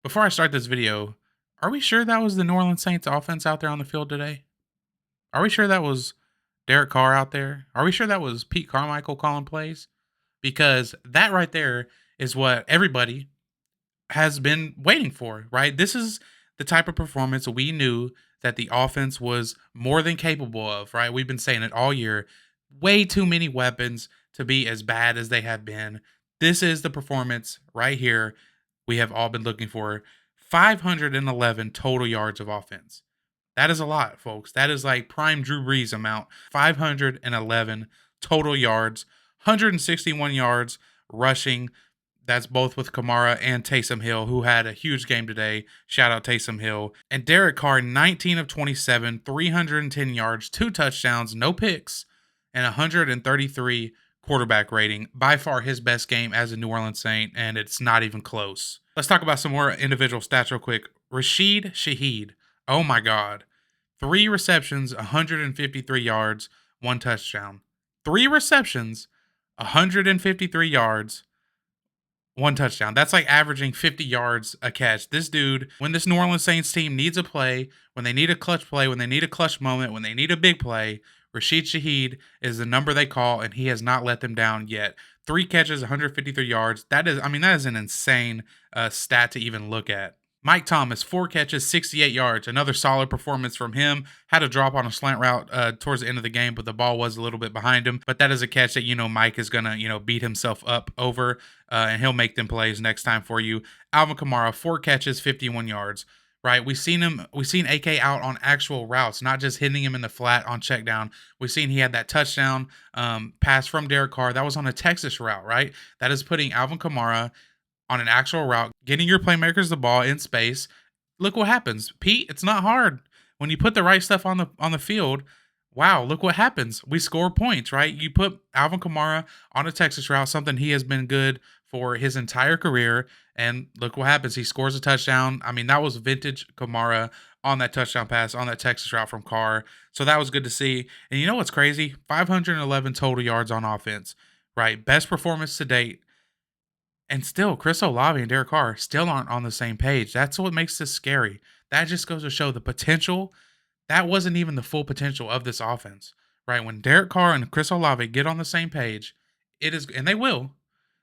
Before I start this video, are we sure that was the New Orleans Saints offense out there on the field today? Are we sure that was Derek Carr out there? Are we sure that was Pete Carmichael calling plays? Because that right there is what everybody has been waiting for, right? This is the type of performance we knew that the offense was more than capable of, right? We've been saying it all year. Way too many weapons to be as bad as they have been. This is the performance right here we have all been looking for. 511 total yards of offense. That is a lot, folks. That is like prime Drew Brees amount. 511 total yards, 161 yards rushing. That's both with Kamara and Taysom Hill, who had a huge game today. Shout out Taysom Hill. And Derek Carr, 19 of 27, 310 yards, 2 touchdowns, no picks, and 133 quarterback rating. By far his best game as a New Orleans Saint, and it's not even close. Let's talk about some more individual stats real quick. Rashid Shaheed. Oh my God. 3 receptions, 153 yards, 1 touchdown. 3 receptions, 153 yards, 1 touchdown. That's like averaging 50 yards a catch. This dude, when this New Orleans Saints team needs a play, when they need a clutch play, when they need a clutch moment, when they need a big play, Rashid Shaheed is the number they call, and he has not let them down yet. 3 catches, 153 yards. That is an insane stat to even look at. Mike Thomas, 4 catches, 68 yards. Another solid performance from him. Had a drop on a slant route towards the end of the game, but the ball was a little bit behind him. But that is a catch that, Mike is going to, beat himself up over, and he'll make them plays next time for you. Alvin Kamara, 4 catches, 51 yards. Right, we've seen AK out on actual routes, not just hitting him in the flat on check down. We've seen he had that touchdown pass from Derek Carr. That was on a Texas route, right? That is putting Alvin Kamara on an actual route, getting your playmakers the ball in space. Look what happens. Pete, it's not hard. When you put the right stuff on the field, wow, look what happens. We score points, right? You put Alvin Kamara on a Texas route, something he has been good for his entire career, and look what happens. He scores a touchdown. I mean, that was vintage Kamara on that touchdown pass on that Texas route from Carr. So that was good to see. And you know what's crazy? 511 total yards on offense, right? Best performance to date. And still, Chris Olave and Derek Carr still aren't on the same page. That's what makes this scary. That just goes to show the potential. That wasn't even the full potential of this offense, right? When Derek Carr and Chris Olave get on the same page, it is, and they will,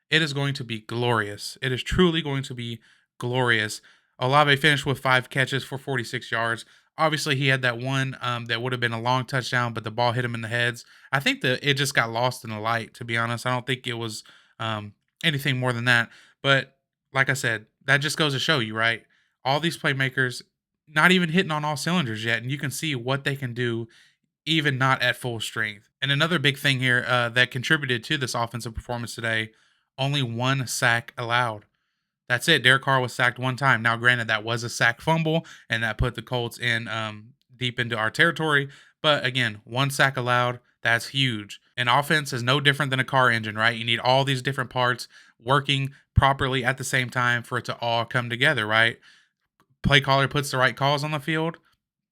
it is going to be glorious. It is truly going to be glorious. Olave finished with 5 catches for 46 yards. Obviously, he had that one that would have been a long touchdown, but the ball hit him in the heads. I think that it just got lost in the light, to be honest. I don't think it was um, anything more than that. But like I said, that just goes to show you, right? All these playmakers not even hitting on all cylinders yet, and you can see what they can do even not at full strength. And another big thing here that contributed to this offensive performance today, only 1 sack allowed. That's it. Derek Carr was sacked 1 time. Now, granted, that was a sack fumble, and that put the Colts in deep into our territory. But again, 1 sack allowed. That's huge. An offense is no different than a car engine, right? You need all these different parts working properly at the same time for it to all come together, right? Play caller puts the right calls on the field.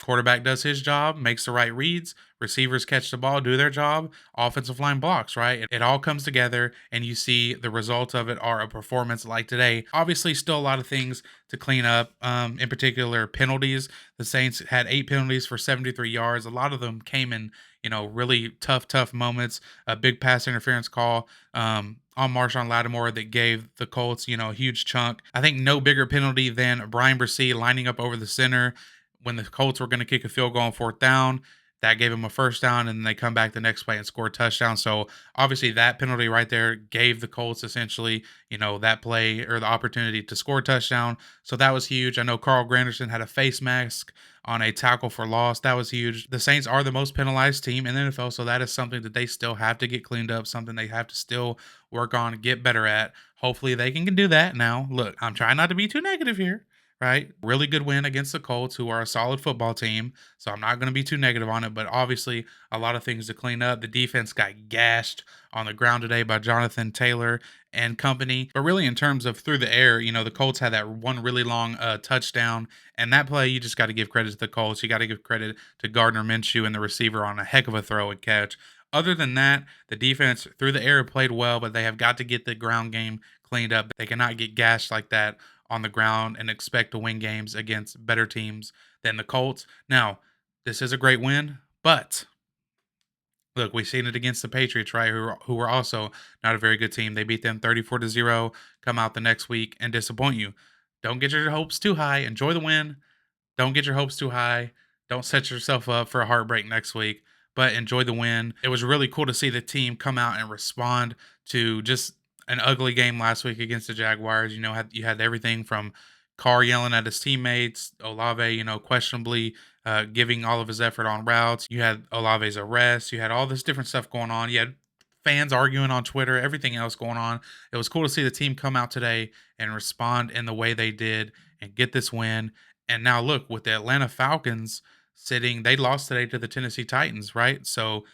Quarterback does his job, makes the right reads. Receivers catch the ball, do their job. Offensive line blocks, right? It all comes together, and you see the result of it are a performance like today. Obviously, still a lot of things to clean up, in particular, penalties. The Saints had 8 penalties for 73 yards. A lot of them came in, really tough moments. A big pass interference call. On Marshawn Lattimore that gave the Colts, a huge chunk. I think no bigger penalty than Brian Bresee lining up over the center when the Colts were going to kick a field goal on 4th down. That gave them a first down, and then they come back the next play and score a touchdown. So obviously that penalty right there gave the Colts essentially, that play or the opportunity to score a touchdown. So that was huge. I know Carl Granderson had a face mask on a tackle for loss. That was huge. The Saints are the most penalized team in the NFL, so that is something that they still have to get cleaned up, something they have to still work on, get better at. Hopefully they can do that now. Look, I'm trying not to be too negative here, right? Really good win against the Colts, who are a solid football team. So I'm not going to be too negative on it, but obviously a lot of things to clean up. The defense got gashed on the ground today by Jonathan Taylor and company. But really, in terms of through the air, the Colts had that one really long touchdown. And that play, you just got to give credit to the Colts. You got to give credit to Gardner Minshew and the receiver on a heck of a throw and catch. Other than that, the defense through the air played well, but they have got to get the ground game cleaned up. They cannot get gashed like that on the ground and expect to win games against better teams than the Colts. Now, this is a great win, but look, we've seen it against the Patriots, right? Who were also not a very good team. They beat them 34-0, come out the next week and disappoint you. Don't get your hopes too high. Enjoy the win. Don't get your hopes too high. Don't set yourself up for a heartbreak next week, but enjoy the win. It was really cool to see the team come out and respond to just an ugly game last week against the Jaguars. You had everything from Carr yelling at his teammates, Olave, questionably giving all of his effort on routes. You had Olave's arrest. You had all this different stuff going on. You had fans arguing on Twitter, everything else going on. It was cool to see the team come out today and respond in the way they did and get this win. And now look, with the Atlanta Falcons sitting, they lost today to the Tennessee Titans, right? So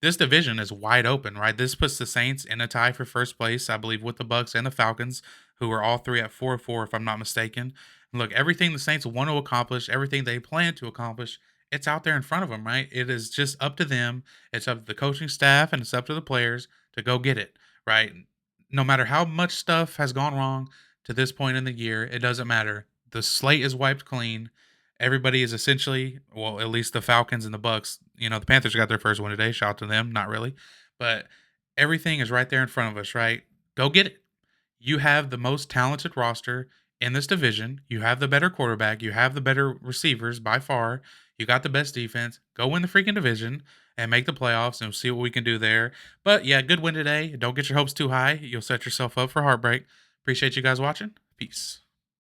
this division is wide open, right? This puts the Saints in a tie for first place, I believe, with the Bucks and the Falcons, who are all three at 4-4, if I'm not mistaken. And look, everything the Saints want to accomplish, everything they plan to accomplish, it's out there in front of them, right? It is just up to them. It's up to the coaching staff and it's up to the players to go get it, right? No matter how much stuff has gone wrong to this point in the year, it doesn't matter. The slate is wiped clean. Everybody is essentially, well, at least the Falcons and the Bucks. The Panthers got their first win today. Shout out to them, not really, but everything is right there in front of us. Right, go get it. You have the most talented roster in this division. You have the better quarterback. You have the better receivers by far. You got the best defense. Go win the freaking division and make the playoffs and see what we can do there. But yeah, good win today. Don't get your hopes too high. You'll set yourself up for heartbreak. Appreciate you guys watching. Peace.